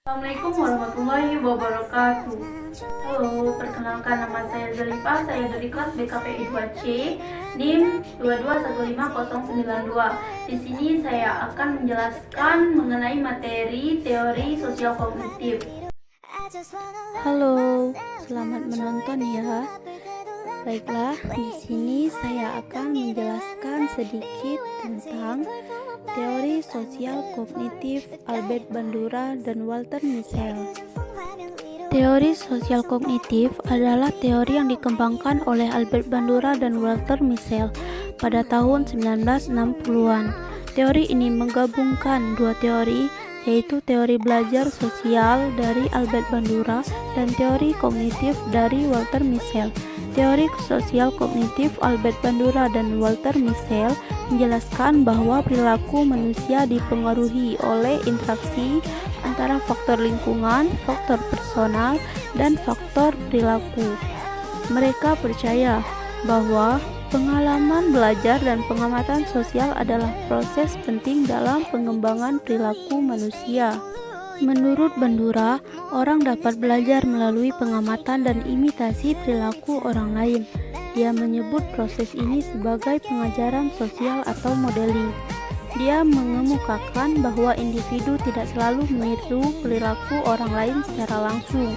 Assalamualaikum warahmatullahi wabarakatuh. Halo, perkenalkan nama saya Zalifah, saya dari kelas BKPI 2C, NIM 2215092. Di sini saya akan menjelaskan mengenai materi teori sosial kognitif. Halo, selamat menonton ya. Baiklah, di sini saya akan menjelaskan sedikit tentang teori sosial kognitif Albert Bandura dan Walter Mischel. Teori sosial kognitif adalah teori yang dikembangkan oleh Albert Bandura dan Walter Mischel pada tahun 1960-an. Teori ini menggabungkan dua teori, yaitu teori belajar sosial dari Albert Bandura dan teori kognitif dari Walter Mischel. Teori sosial kognitif Albert Bandura dan Walter Mischel menjelaskan bahwa perilaku manusia dipengaruhi oleh interaksi antara faktor lingkungan, faktor personal, dan faktor perilaku. Mereka percaya bahwa pengalaman belajar dan pengamatan sosial adalah proses penting dalam pengembangan perilaku manusia. Menurut Bandura, orang dapat belajar melalui pengamatan dan imitasi perilaku orang lain. Dia menyebut proses ini sebagai pengajaran sosial atau modeling. Dia mengemukakan bahwa individu tidak selalu meniru perilaku orang lain secara langsung,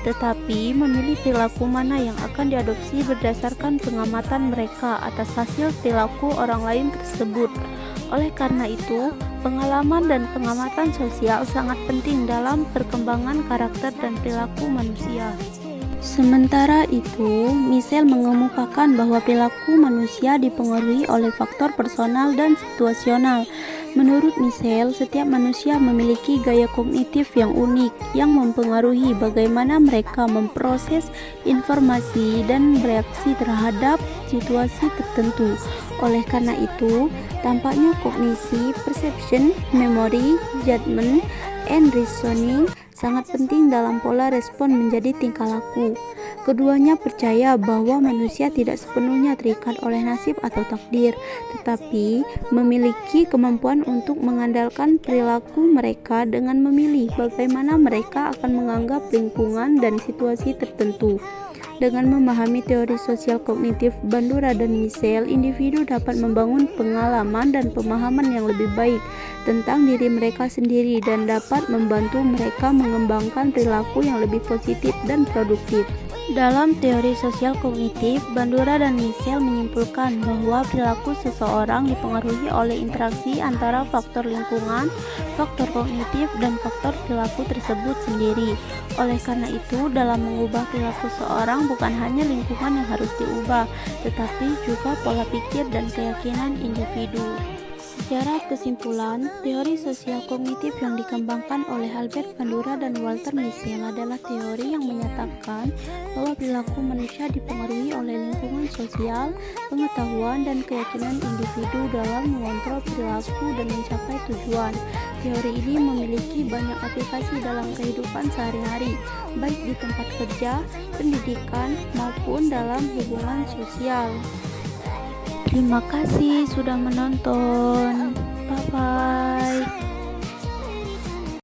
tetapi memilih perilaku mana yang akan diadopsi berdasarkan pengamatan mereka atas hasil perilaku orang lain tersebut. Oleh karena itu, pengalaman dan pengamatan sosial sangat penting dalam perkembangan karakter dan perilaku manusia. Sementara itu, Mischel mengemukakan bahwa perilaku manusia dipengaruhi oleh faktor personal dan situasional. Menurut Mischel, setiap manusia memiliki gaya kognitif yang unik yang mempengaruhi bagaimana mereka memproses informasi dan bereaksi terhadap situasi tertentu. Oleh karena itu, tampaknya kognisi, perception, memory, judgment, and reasoning sangat penting dalam pola respon menjadi tingkah laku. Keduanya percaya bahwa manusia tidak sepenuhnya terikat oleh nasib atau takdir, tetapi memiliki kemampuan untuk mengandalkan perilaku mereka dengan memilih bagaimana mereka akan menganggap lingkungan dan situasi tertentu. Dengan memahami teori sosial kognitif Bandura dan Mischel, individu dapat membangun pengalaman dan pemahaman yang lebih baik tentang diri mereka sendiri dan dapat membantu mereka mengembangkan perilaku yang lebih positif dan produktif. Dalam teori sosial kognitif, Bandura dan Mischel menyimpulkan bahwa perilaku seseorang dipengaruhi oleh interaksi antara faktor lingkungan, faktor kognitif, dan faktor perilaku tersebut sendiri. Oleh karena itu, dalam mengubah perilaku seseorang bukan hanya lingkungan yang harus diubah, tetapi juga pola pikir dan keyakinan individu. Secara kesimpulan, teori sosial kognitif yang dikembangkan oleh Albert Bandura dan Walter Mischel adalah teori yang menyatakan bahwa perilaku manusia dipengaruhi oleh lingkungan sosial, pengetahuan, dan keyakinan individu dalam mengontrol perilaku dan mencapai tujuan. Teori ini memiliki banyak aplikasi dalam kehidupan sehari-hari, baik di tempat kerja, pendidikan, maupun dalam hubungan sosial. Terima kasih sudah menonton. Bye bye.